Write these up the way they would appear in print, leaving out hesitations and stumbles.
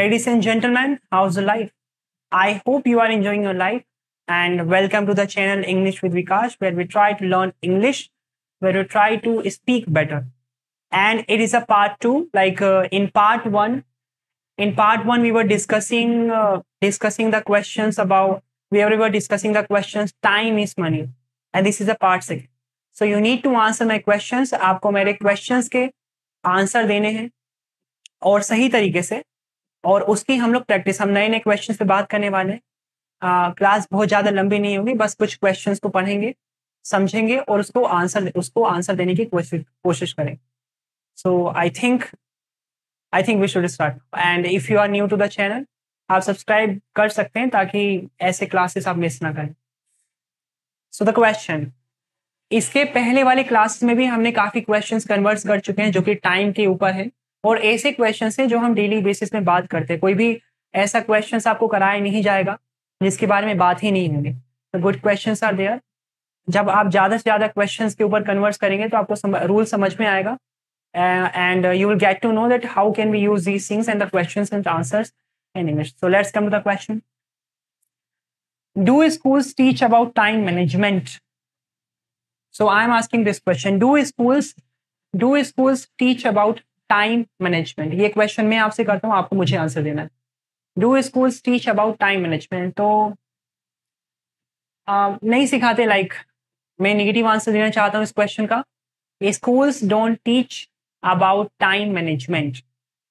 Ladies and gentlemen, how's the life? I hope you are enjoying your life and welcome to the channel English with Vikas, where we try to learn English, where we try to speak better. And it is a part two. In part one, we were discussing the questions about we were discussing the questions. Time is money, and this is a part second. So you need to answer my questions. आपको मेरे questions के answer देने हैं और सही तरीके से, और उसकी हम लोग प्रैक्टिस, हम नए नए क्वेश्चंस पे बात करने वाले हैं। क्लास बहुत ज्यादा लंबी नहीं होगी, बस कुछ क्वेश्चंस को पढ़ेंगे, समझेंगे और उसको आंसर देने की कोशिश करेंगे। So I think we should start. And if you are new to the channel, आप सब्सक्राइब कर सकते हैं ताकि ऐसे क्लासेस आप मिस ना करें। सो द क्वेश्चन, इसके पहले वाले क्लासेस में भी हमने काफी क्वेश्चंस कन्वर्ट कर चुके हैं जो कि टाइम के ऊपर है, और ऐसे क्वेश्चन है जो हम डेली बेसिस में बात करते हैं। कोई भी ऐसा क्वेश्चन आपको कराया नहीं जाएगा जिसके बारे में बात ही नहीं होगी। तो गुड क्वेश्चंस आर देयर। जब आप ज्यादा से ज्यादा क्वेश्चंस के ऊपर कन्वर्ट करेंगे तो आपको रूल समझ में आएगा, and you will get to know that how can we use these things and the questions and answers in English. So let's come to the question. Do schools teach about time management? So I am asking this question. Do schools teach about time management? ये question मैं आपसे करता हूँ, आपको मुझे answer देना है। Do schools teach about time management? तो नहीं सिखाते। मैं नेगेटिव आंसर देना चाहता हूँ इस क्वेश्चन का। Schools don't teach about time management.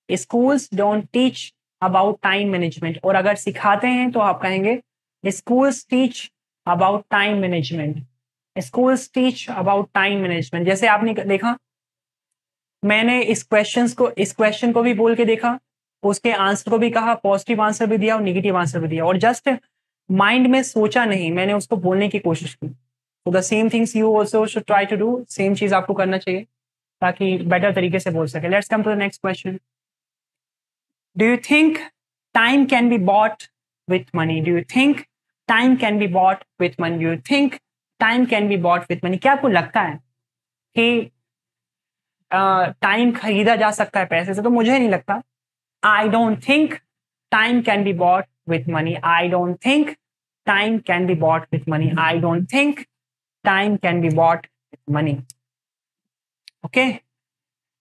Schools don't teach about time management. और अगर सिखाते हैं तो आप कहेंगे schools teach about time management. Schools teach about time management. जैसे आपने देखा, मैंने इस क्वेश्चन को भी बोल के देखा, उसके आंसर को भी कहा, पॉजिटिव आंसर भी दिया और नेगेटिव आंसर भी दिया, और जस्ट माइंड में सोचा नहीं, मैंने उसको बोलने की कोशिश की। तो the same things you also should try to do. Same चीज आपको करना चाहिए ताकि बेटर तरीके से बोल सके। Let's come to the next question. Do you think time can be bought with money? Do you think time can be bought with money? Do you think time can be bought with money? क्या आपको लगता है कि time खरीदा जा सकता है पैसे से? तो मुझे नहीं लगता। I don't think time can be bought with money. I don't think time can be bought with money. I don't think time can be bought with money. Okay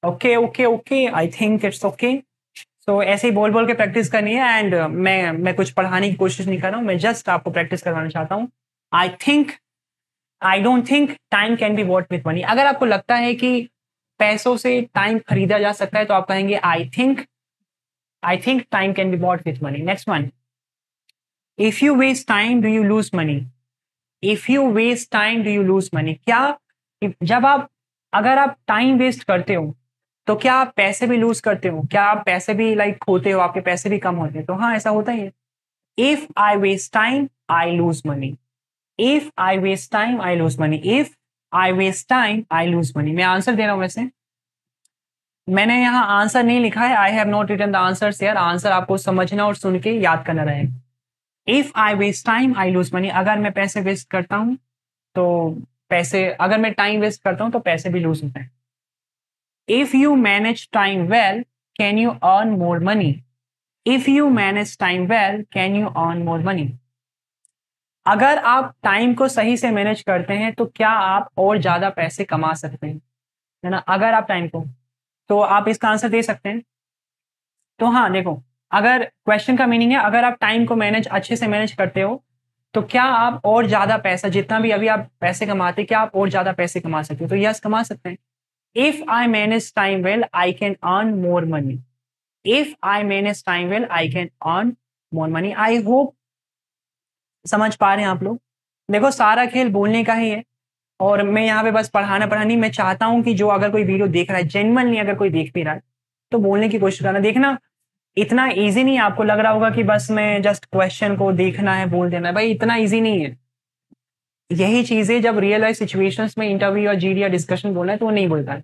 okay okay okay, I think it's okay. So ऐसे ही बोल बोल के practice करनी है, and मैं कुछ पढ़ाने की कोशिश नहीं कर रहा हूँ, मैं जस्ट आपको प्रैक्टिस करवाना चाहता हूँ। आई don't think time can be bought with money. अगर आपको लगता है कि पैसों से टाइम खरीदा जा सकता है तो आप कहेंगे I think time can be bought with money. Next one, if you waste time do you lose money? If you waste time do you lose money? क्या अगर आप टाइम वेस्ट करते हो तो क्या आप पैसे भी लूज करते हो? क्या आप पैसे भी खोते हो? आपके पैसे भी कम होते हैं? तो हाँ, ऐसा होता ही है। If I waste time I lose money. If I waste time, I lose money. If I waste time, I lose money. मैं आंसर दे रहा हूं। वैसे मैंने यहाँ आंसर नहीं लिखा है। I have not written the answers here. Answer आपको समझना और सुन के याद करना रहेगा। If I waste time, I lose money. अगर मैं पैसे वेस्ट करता हूं तो अगर मैं टाइम वेस्ट करता हूं तो पैसे भी लूज होते हैं। If you manage time well, can you earn more money? If you manage time well, can you earn more money? अगर आप टाइम को सही से मैनेज करते हैं तो क्या आप और ज्यादा पैसे कमा सकते हैं, है ना? अगर आप टाइम को, तो आप इसका आंसर दे सकते हैं। तो हाँ, देखो, अगर क्वेश्चन का मीनिंग है अगर आप टाइम को अच्छे से मैनेज करते हो तो क्या आप और ज्यादा पैसा, जितना भी अभी आप पैसे कमाते, क्या आप और ज्यादा पैसे कमा सकते हो? तो यस, कमा सकते हैं। If I manage time well I can earn more money. If I manage time well I can earn more money. I hope समझ पा रहे हैं आप लोग। देखो, सारा खेल बोलने का ही है, और मैं यहाँ पे बस पढ़ानी। मैं चाहता हूँ कि जो अगर कोई वीडियो देख रहा है, जेन्युइनली अगर कोई देख भी रहा है, तो बोलने की कोशिश करना। देखना, इतना इजी नहीं है। आपको लग रहा होगा कि बस मैं जस्ट क्वेश्चन को देखना है, बोल देना है। भाई, इतना इजी नहीं है। यही चीजें जब रियल लाइफ सिचुएशंस में इंटरव्यू या जीडी या डिस्कशन बोलना है तो वो नहीं बोलता है।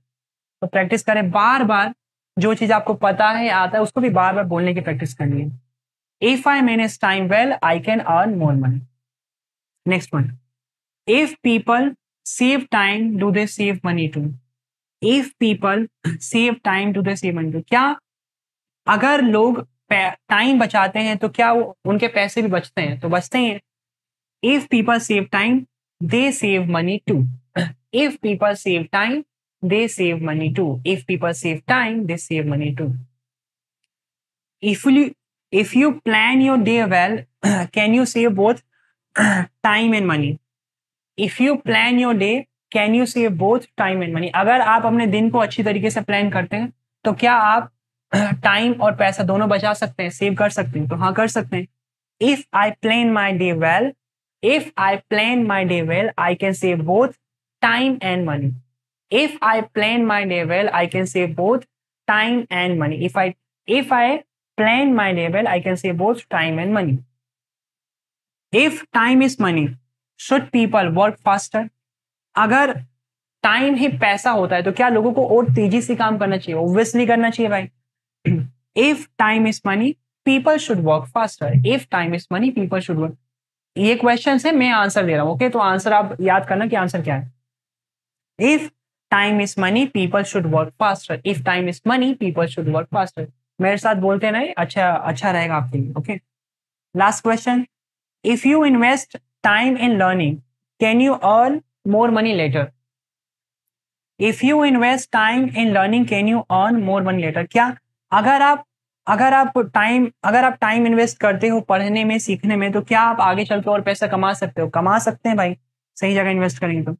तो प्रैक्टिस करें बार बार। जो चीज आपको पता है, आता है, उसको भी बार बार बोलने की प्रैक्टिस करनी है। If I manage time well, I can earn more money. Next one. If people save time, do they save money too? If people save time, do they save money too? क्या अगर लोग time बचाते हैं तो क्या उनके पैसे भी बचते हैं? तो बचते हैं। If people save time they save money too. If people save time they save money too. If people save time they save money too. If you plan your day well, can you save both time and money? If you plan your day, can you save both time and money? अगर आप अपने दिन को अच्छी तरीके से plan करते हैं तो क्या आप टाइम और पैसा दोनों बचा सकते हैं, सेव कर सकते हैं? तो हाँ, कर सकते हैं। If I plan my day well, if I plan my day well, I can save both time and money. If I plan my day well, I can save both time and money. If I plan my day well, I can save both time and money. If time is money, should people work faster? अगर time ही पैसा होता है तो क्या लोगों को और तेजी से काम करना चाहिए? ऑब्वियसली करना चाहिए भाई। If time is money, people should work faster. If time is money, people should work. ये क्वेश्चन है, मैं आंसर दे रहा हूँ। ओके, तो आंसर आप याद करना कि आंसर क्या है। If time is money, people should work faster. If time is money, people should work faster. मेरे साथ बोलते ना, अच्छा रहेगा आपके लिए। Okay, last question. If you invest time in learning, can you earn more money later? If you invest time in learning, can you earn more money later? क्या अगर आप टाइम इन्वेस्ट करते हो पढ़ने में, सीखने में, तो क्या आप आगे चल के और पैसा कमा सकते हो? कमा सकते हैं भाई, सही जगह इन्वेस्ट करेंगे तो।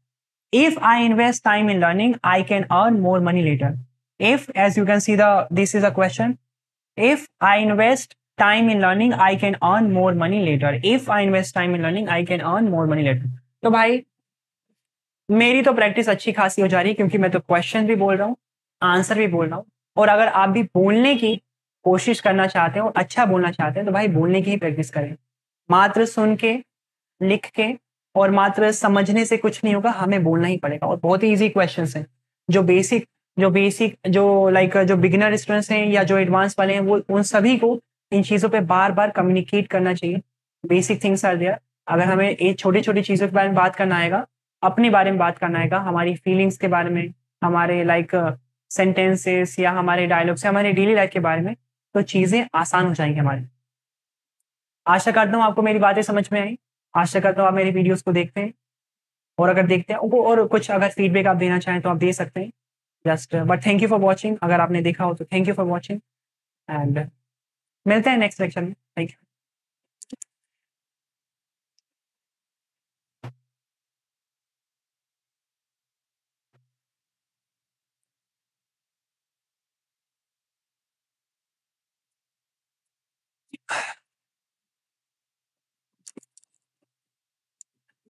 If I invest time in learning, I can earn more money later. If, as you can see, this is a question. If I invest time in learning, I can earn more money later. If I invest time in learning, I can earn more money later. तो भाई मेरी तो practice अच्छी खासी हो जा रही है, क्योंकि मैं तो क्वेश्चन भी बोल रहा हूँ, आंसर भी बोल रहा हूँ। और अगर आप भी बोलने की कोशिश करना चाहते हैं और अच्छा बोलना चाहते हैं तो भाई बोलने की ही प्रैक्टिस करें। मात्र सुन के, लिख के और मात्र समझने से कुछ नहीं होगा, हमें बोलना ही पड़ेगा। और बहुत ही इजी क्वेश्चंस हैं, जो बिगिनर स्टूडेंट्स हैं या जो एडवांस वाले हैं, वो उन सभी को इन चीज़ों पे बार बार कम्युनिकेट करना चाहिए। Basic things are there. अगर हमें ये छोटी छोटी चीज़ों के बारे में बात करना आएगा, अपने बारे में बात करना आएगा, हमारी फीलिंग्स के बारे में, हमारे सेंटेंसेस या हमारे डायलॉग्स या हमारे डेली लाइफ के बारे में, तो चीज़ें आसान हो जाएंगी हमारी। आशा करता हूँ आपको मेरी बातें समझ में आई। आशा करता हूँ आप मेरी वीडियोस को देखते हैं, और अगर देखते हैं और कुछ अगर फीडबैक आप देना चाहें तो आप दे सकते हैं। But thank you for watching. अगर आपने देखा हो तो thank you for watching, and मिलते हैं नेक्स्ट लेक्चर में। Thank you.